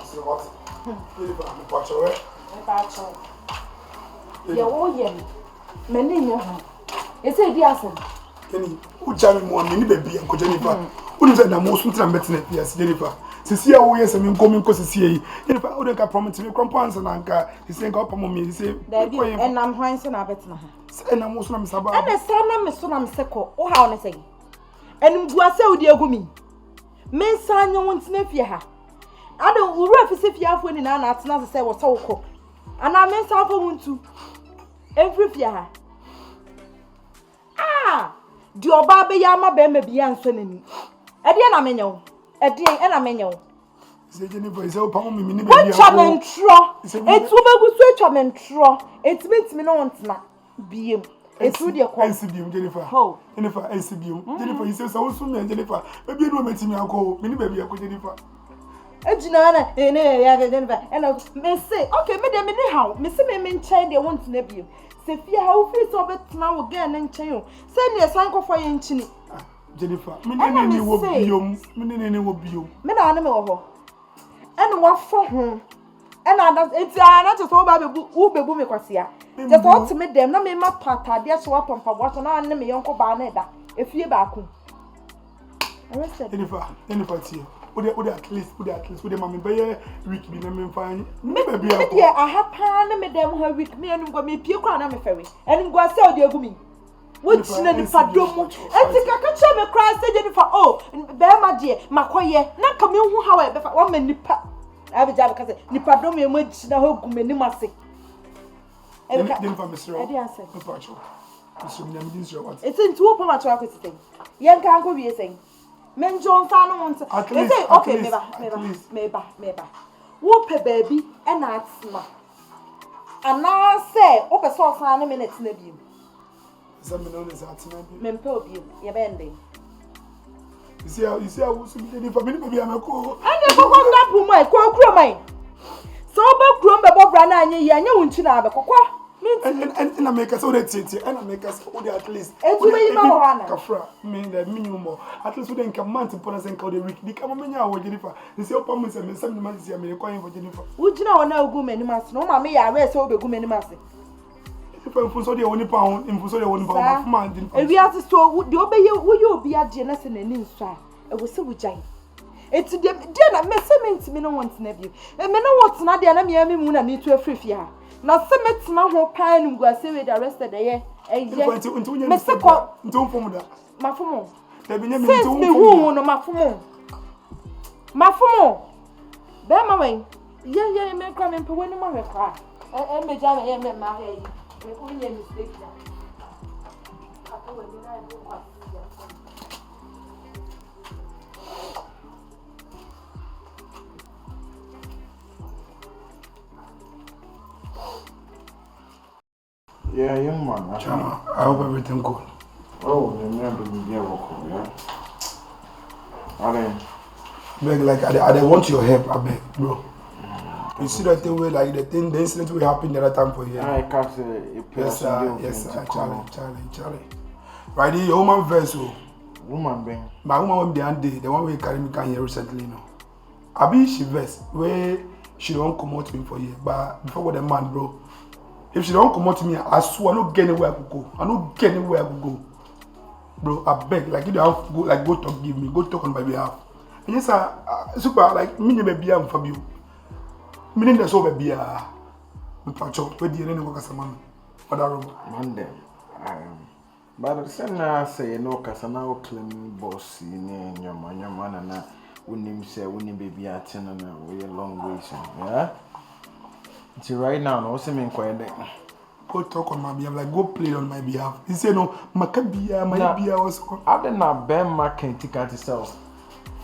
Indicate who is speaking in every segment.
Speaker 1: So what? Jennifer, I'm patch away.
Speaker 2: Patch away. Yeah, oh yeah. Many in your hand. It's a dear son.
Speaker 1: Jenny, who charm me one minute, baby, Uncle Jennifer. Who is that most something I'm betting at? Yes, Jennifer. See how yes, I mean, coming because see. Jennifer, I wouldn't promise me compounds and anchor. He said, go up on me. He said,
Speaker 2: and I'm Heinz and I bet my.
Speaker 1: And I'm also Sabah.
Speaker 2: And the son of Miss Sonam Seco, or how I say. And you are so dear Gumi. Men sign your one's nephew. I don't refer if you have when in an answer say was so cool. And I meant some for one too. Every year. Ah, do your baby Yama Bembe be answering. Adiana Menyo. Adiana Menyo.
Speaker 1: Say Jennifer is so palm me.
Speaker 2: What chairman tro? It's over good switch chairman tro. It means me no one's not be. It's really a
Speaker 1: NCBM, Jennifer.
Speaker 2: How?
Speaker 1: Jennifer, NCBM. Jennifer, he says, I will soon, Jennifer. Maybe you don't meet me, I'll go. Many baby, I'll go, Jennifer.
Speaker 2: Jennifer, and I may say, okay, Madame, anyhow, Miss Memon Child, they want to nab you. Say, fear how feels of it now again and child. Send me a sanko for you in Chini.
Speaker 1: Jennifer, many will be you, many will be you.
Speaker 2: Men animal. And what for home? And I don't, it's not just all about who be booming across here. Just want to meet them, not me, my part, I guess what on for what and I name me Uncle Barnetta. If you back home.
Speaker 1: Jennifer, would at least, with the mammy by a week be named fine. Maybe
Speaker 2: I have pan me them her week me and go me pew crown on my ferry and go sell the gumi. Which none if I don't and think I can show me cry, say Jennifer, oh, bear my dear, my quiet, not come in, however, 1 minute. I have a job because Nipa don't mean much the whole gummy. It's in 2 pounds of thing. Young can't go be a thing. Men John Fan wants to say, okay, maybe. Whoop a baby and that's ma. And now say, okay, so 5 minutes, maybe.
Speaker 1: Some is at
Speaker 2: Mempo, you're bending.
Speaker 1: You see how was for me, maybe I'm a call.
Speaker 2: And the book on that woman, call mine. So about Crumba Bob Rana and you won't you have a cocoa.
Speaker 1: And I make us all that city, and I make us all at least. Kafra, mean the minimum. At least we didn't come to put us and call the week. The Camamania or Jennifer. The same promise and some months I'm calling for Jennifer. Would you know no good many months? No, mammy, I rest over good many months. If I was only £1, in Fusolia 1 pound, and we have to store, would you obey you? Will you be at Janus and an inside? It was so giant. It's the dinner, Messaments, me no one's nephew. And me no what's not the enemy moon and need to a free fear. Now, some it's my whole pine and go say with the rest of the year. And Mr. Cock, don't form that. My phone. There be no wound on my phone. My phone. Bear my way. Yeah, may come in for when I'm a car. And me jam and my head. Only a mistake.
Speaker 3: Yeah, young man.
Speaker 1: Chama, I hope everything good.
Speaker 3: Oh, you never been here, yeah.
Speaker 1: Beg, like, I want your help, I beg, bro. You see that thing where, like, the incident will happen the other time for you.
Speaker 3: I can't say,
Speaker 1: yes, sir, Charlie. Right, the woman vessel.
Speaker 3: Woman, being.
Speaker 1: My woman behind the one we carry me can here recently, no. I be she vest where she don't come out to me for you, but before what the man, bro. If she don't come out to me, I swear I don't get anywhere I could go. I don't get anywhere I could go. Bro, I beg, like you don't have to go, like go talk, give me, go talk on my behalf. And yes, super, like me never be for you. Me never so be a patch up. Where do you know what as a man?
Speaker 3: Monday. But the same now say no, cause I now claim boss in your man and I wouldn't say wouldn't be at 10 and we a long way, yeah. See right now, no seeming quiet.
Speaker 1: Go talk on my behalf, like go play on my behalf. He say no, my beer was.
Speaker 3: I did not ban my can take out yourself.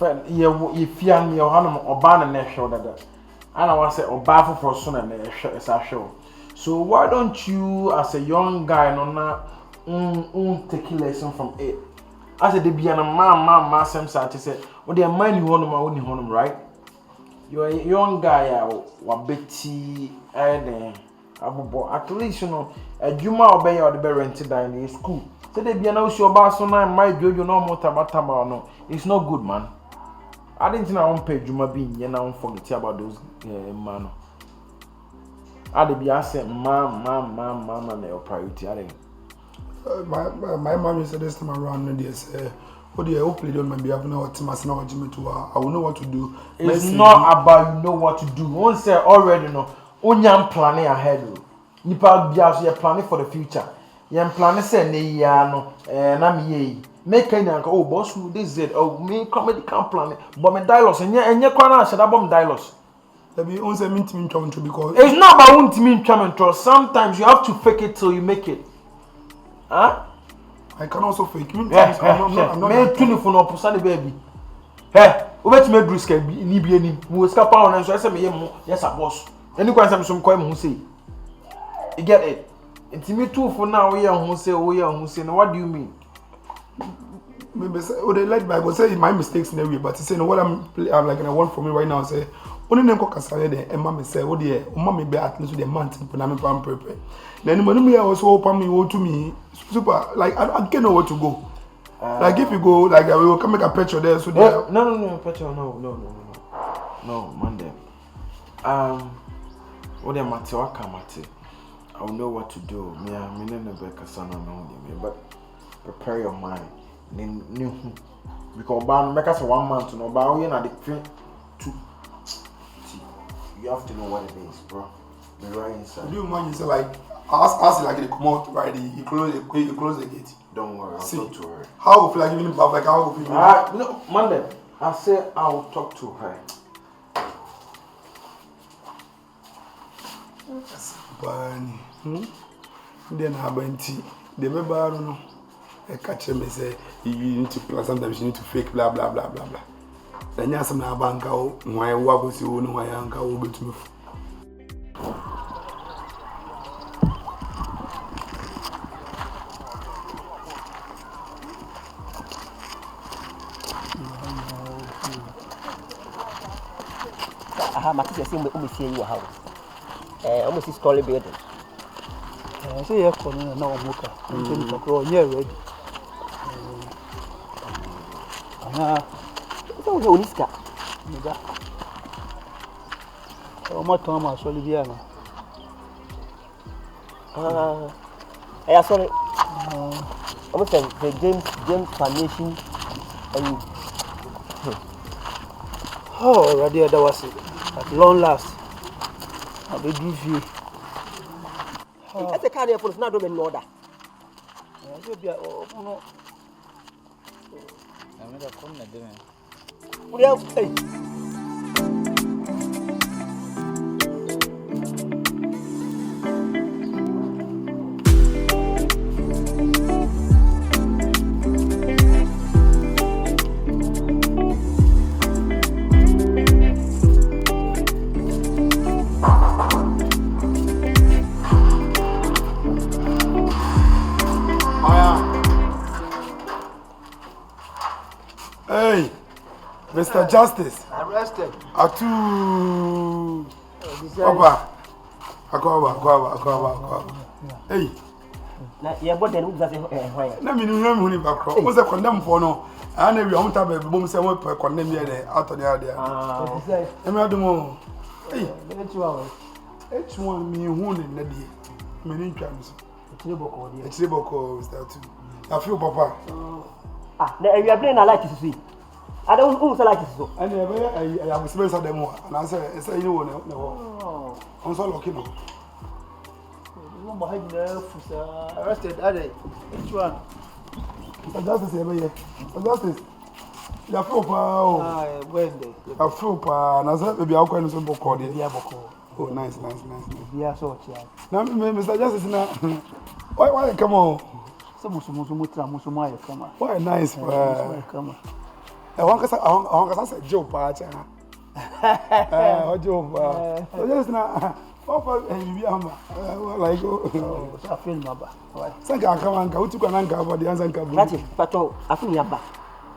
Speaker 3: If you and your honor or ban and neck show that. And I want to say or baffle for soon and a show. So why don't you, as a young guy, take a lesson from it? I said, they be an man, Sam Sati said, well, they are mind you on my own, right? You're a young guy, or Betty, and at least, you know, a Juma obey or the bear rented in the school. So they be an also about so now, my girl, you know, more no. It's not good, man. I didn't know I won't pay Juma being, you know, forget about those man. I'd be asking, mom, and their priority. I think.
Speaker 1: My mom said this time around, and they say, "Oh, dear, hopefully don't maybe have no to Jimmy to I will know what to do."
Speaker 3: It's not about you know what to do. Once say already know, only planning ahead. Nipa bias, you're planning for the future. You're planning say ne no, na me make any oh boss who this is oh me comedy can't plan it, but me dialogues and your corner should have bomb dialogues.
Speaker 1: Maybe once I meet me trying to because
Speaker 3: it's not about wanting me trying. Sometimes you have to fake it till you make it. Huh?
Speaker 1: I can also fake. I'm
Speaker 3: not 24 no person baby. Hey, wait me do scare ni bi ani. We escape on and so I say me yes a boss. Any question some call me who say. You get it? It's me too for now we are who say now what do you mean?
Speaker 1: Maybe say oh they like Bible say my mistakes in the way but he say no what I'm like and I want for me right now say only name ko kasare dey e ma me say oh dey o ma me be at least the month na me pam prepare. Then when me also open me to me super like I can't know where to go. Like if you go like we will come make a picture there so there.
Speaker 3: No picture no Monday. What am I to I will know what to do. Me no be kasana no me but prepare your mind. New because ban make us 1 month no ba we na the 2 you have to know what it is, bro. Be right inside.
Speaker 1: Do you mind you say like ask like they come out right you close the gate.
Speaker 3: Don't worry, I'll talk to her.
Speaker 1: How will feel like giving back like how will feel?
Speaker 3: No, Monday. I say I will talk to her.
Speaker 1: Bunny. Then I went to the baby. I don't know. I catch him and say you need to plan. Sometimes you need to fake blah blah blah blah blah. Then you some na banka o why go see o no why anka o go to me.
Speaker 4: Matthew say we see you house. Almost story building.
Speaker 5: Say you come na omuka. Nti to kro nye ready.
Speaker 4: So we oniska.
Speaker 5: Nida. O ma to ma so libia na.
Speaker 4: Sorry. Almost the James Foundation and
Speaker 5: oh, already that was it. At long last. I be do fee.
Speaker 4: That's a kind of for not doing order.
Speaker 5: I be oh no.
Speaker 6: I'm not coming at them.
Speaker 4: We have hey.
Speaker 1: Hey, Mr. Justice.
Speaker 5: Arrested.
Speaker 1: ATUU. Papa. Akwa. Hey.
Speaker 4: Na ye body no say why.
Speaker 1: Na me no ni back. Who say condemn for no? And we want to be bom say we condemn here there out on there.
Speaker 4: Ah.
Speaker 1: E me adum. Hey.
Speaker 5: H1
Speaker 1: me hu ne na die. Me ni ntwa no so. Etire boko Mr. ATUU. I feel papa.
Speaker 4: Na we are playing na like this. I don't say like this so.
Speaker 1: And I am supposed to demo and I say you know no. On so lucky no.
Speaker 5: Arrested ade. H1.
Speaker 1: Justice here. Justice. Ya feel pa o.
Speaker 5: When dey.
Speaker 1: I feel pa na say baby akwa no so boko dey.
Speaker 5: Bia boko.
Speaker 1: Oh nice.
Speaker 5: Bia so chia.
Speaker 1: Now Mr. Justice na why come on?
Speaker 5: So musu aye come.
Speaker 1: Why nice pa.
Speaker 5: Come.
Speaker 1: I want to say Joe pa cha. Joe pa. So just na papa and you am like
Speaker 5: so I feel maba.
Speaker 1: Say ka come anka utu kwa nanka for the answer nka bu.
Speaker 4: Rati pato afuni yaba.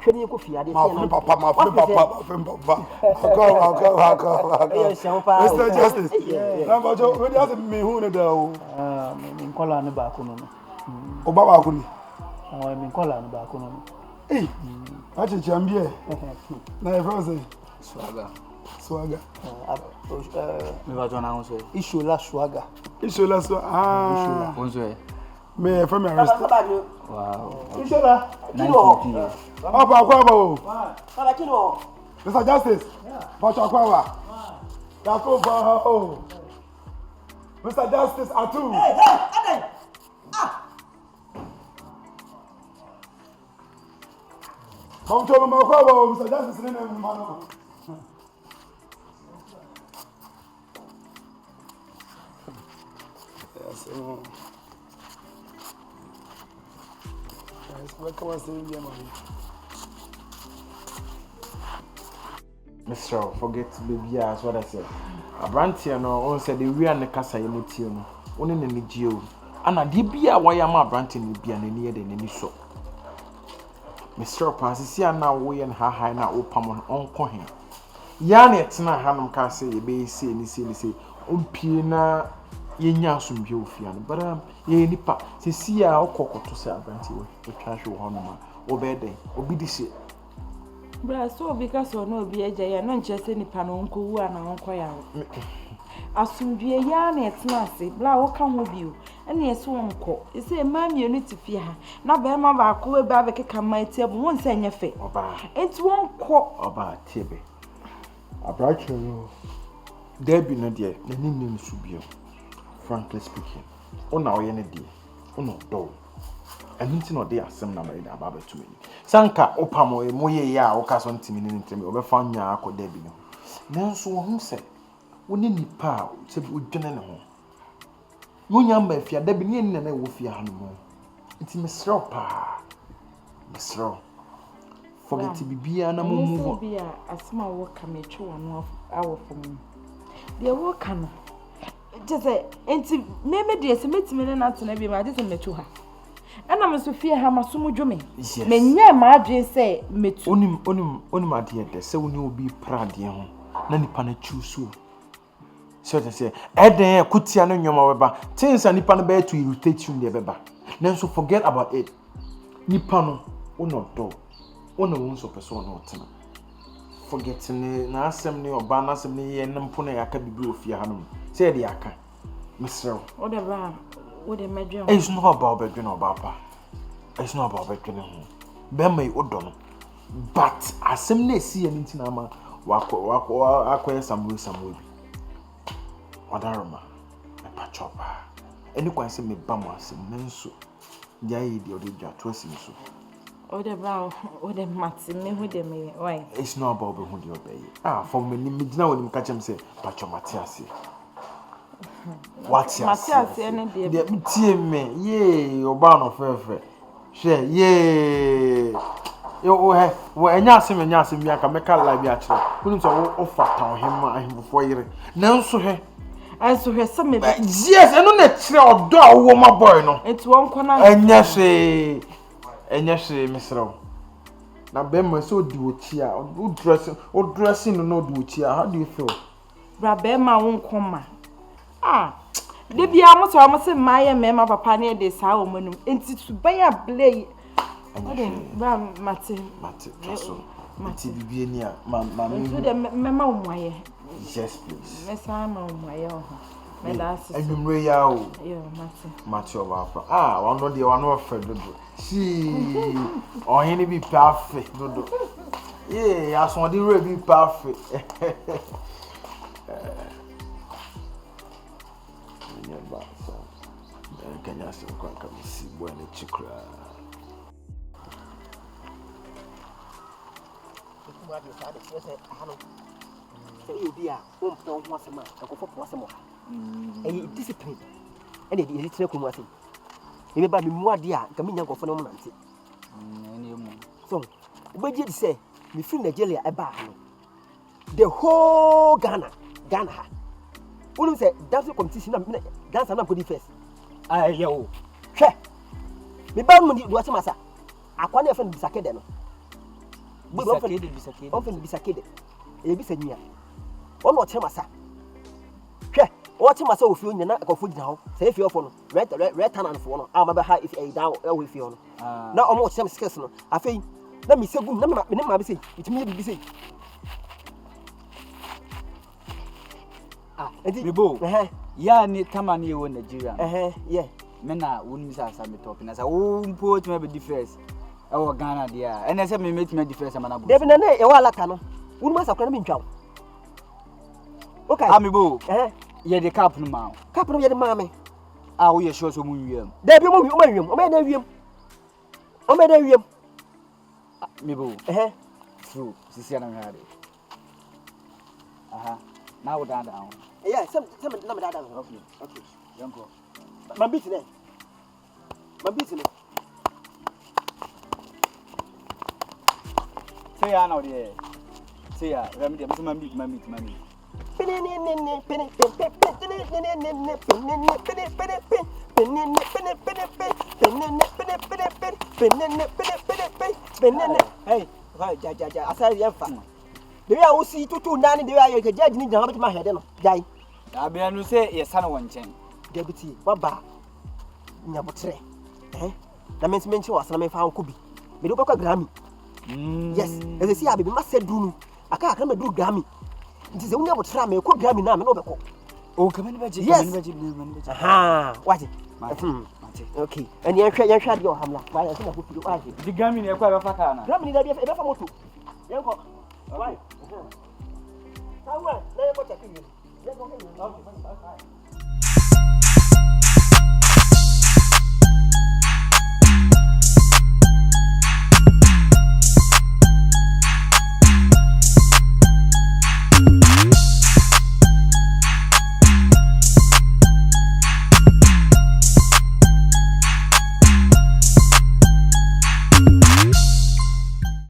Speaker 4: Hwani ko fi ade
Speaker 1: Ma papa. Mr. Justice. Na ba jo we dey me hu ne da o.
Speaker 5: Me nkola ne ba ko no.
Speaker 1: O ba ba ko ni.
Speaker 5: Me nkola ne ba ko no.
Speaker 1: Eh. Achi chambie. Na efrose. Swaga.
Speaker 5: Me va joindre on se. Ishola Swaga.
Speaker 1: Ishola so ah.
Speaker 5: Bonjour.
Speaker 1: Me from arrest.
Speaker 5: Wow.
Speaker 4: Ishola.
Speaker 5: Kino.
Speaker 1: Opa akwaba o.
Speaker 4: Baba kino.
Speaker 1: Mr. Justice. Pacho akwaba. Yako ba o. Mr. Justice ATUU.
Speaker 4: Hey,
Speaker 1: Come to my akwaba, Mr. Justice in the man. Yes. Welcome and stay here, man.
Speaker 3: Mr. Forget baby, as what I said. A brantia no, on said the real Necasa Yemutino, only in the Geo. And a debia why am I branting will be an near than any so. Mr. Pansia now way and her high now open on coin. Yan it's not Hanum Cassie, be say, any say, Pina Yenyasum Biofian, but ye nipa, see our cocoa to say a branty, the trash will honor, obey, obedient.
Speaker 2: Bra so because or no be a giant, non just any panonko who are not quiet. Asumdue ya na etna ase bla wo ka ho bio ene yeso wonko ese MAAME unity fie ha na be ma ba ko we ba be keka mai table won se nya fe
Speaker 3: Oba
Speaker 2: enti wonko
Speaker 3: oba tiebe abracho no debi no de na nim su bio frankly speaking ona oye ne de ona do enti no de asem na mai da ba betu ni sanka opamo e moye ya wo ka so ntimi ni ntimi obefa nya akọ debi no nanso wo hu se woni nipa se odwene ne ho wonya mba fia da bi ne nna na wo fia ha no mo nti mesro pa mesro forget bibia na mo move
Speaker 2: bia asma wo ka mechu wano awo fom de wo ka no je enti meme de se metime ne na tena bi ma je se mechu ha ana me so fia ha maso dwome menye ma adwen se metu
Speaker 3: onim ade de se woni obi prade ho na nipa na chusu so they say eden kutia no nyoma beba things and nipa no be to irritate you dey beba then so forget about it nipa no ono do ono won so person no tena forget na asem ne oba na asem ne ye nempo na yaka bibi ofia hanom say dey aka misro
Speaker 2: o de ba o de medwe
Speaker 3: it's not about bedwe no baba it's not about bedwe no be mai odo no but asem na esi ye ntina ma akwa samwe bi Wadaroma, a pachopa. Any one say me bamas, mensu. Yay, the odija, twisting so.
Speaker 2: O de ba o de matsi me hu de me why
Speaker 3: It's not about who you obey. Ah, for me, Midna when you catch him say, Pacho Matiasi. What's
Speaker 2: Matias any de
Speaker 3: me, yea, or barn of fair. Share, yea. You have when Yasim and Yasim Yaka make a live actually. Couldn't offer him before you. Now, so he.
Speaker 2: and so he some me
Speaker 3: Yes, I know that you do wo my boy no.
Speaker 2: it's one corner
Speaker 3: Enya she Mr. Na be mo so di ochi a, o dressing no di ochi a. How do you feel?
Speaker 2: bra be ma won koma de bia mo so mo se maye me ma papa ne de sa o manum enti to be ya play bra mate
Speaker 3: so. Mati bibie ni a ma
Speaker 2: so de me ma o moye.
Speaker 3: Yes, please.
Speaker 2: Mesa ma o moye o. Me da ase.
Speaker 3: Enumre ya o.
Speaker 2: Yo,
Speaker 3: Mati o ba fa. One no de one of dodo. See, oh he be perfect dodo. Yeah, as one dey be perfect. Kenya se kwa kamisi bwana chikra.
Speaker 4: You be a home don't want some man, I go for some more. And discipline. And it is a kumasi. You may buy me more dear, coming go for no moment. So, what did you say? Me feel the jelly about the whole Ghana. Wouldn't say that's a competition. That's not good first. Yo, che. Me bound money was a massa. I can't even be sacked. But often be sacked. A bit near. One more massa. Che, watching myself feeling the go food now. Say if you're for red turn and for I'm about high if a down with you. Now almost some skills. I think na me segum na me ma be say itimi be say
Speaker 6: Bibo ya ni tamani ye won Nigeria
Speaker 4: yeah
Speaker 6: me na won mi sa me top na sa wo mpo to me be difference e wo Ghana dia ene se me meet me difference ma na bo
Speaker 4: David na e wa alaka no won ma sa kra na me ntwa okay
Speaker 6: amibo ye de cap no ma
Speaker 4: cap no ye de maame
Speaker 6: wo ye sure so mu wiem
Speaker 4: David mo wiem o me na wiem o me na wiem
Speaker 6: mibo true sisi na ngade now we down
Speaker 4: yeah some na me down okay
Speaker 6: yanko
Speaker 4: my beat ne
Speaker 6: say ya now there say ya remedy my beat
Speaker 4: hey ja asari yemfa the way I see tutu nani the way I get judge ni jama betima head no jai
Speaker 6: abia no say ye san won chen
Speaker 4: deputy baba nyabotre na menchi wasana me fa anko bi me do kwa Grammy yes as see abi ma sedunu aka me do Grammy nti se unya botre me ko Grammy na me no be ko
Speaker 6: o kamani baji
Speaker 4: what okay and you hwe de o hamla ba ya se na ko fi o aje
Speaker 6: di Grammy ne kwa be fa kana
Speaker 4: Grammy ni da be fa moto yanko why Sawa, na yako chakini. Yako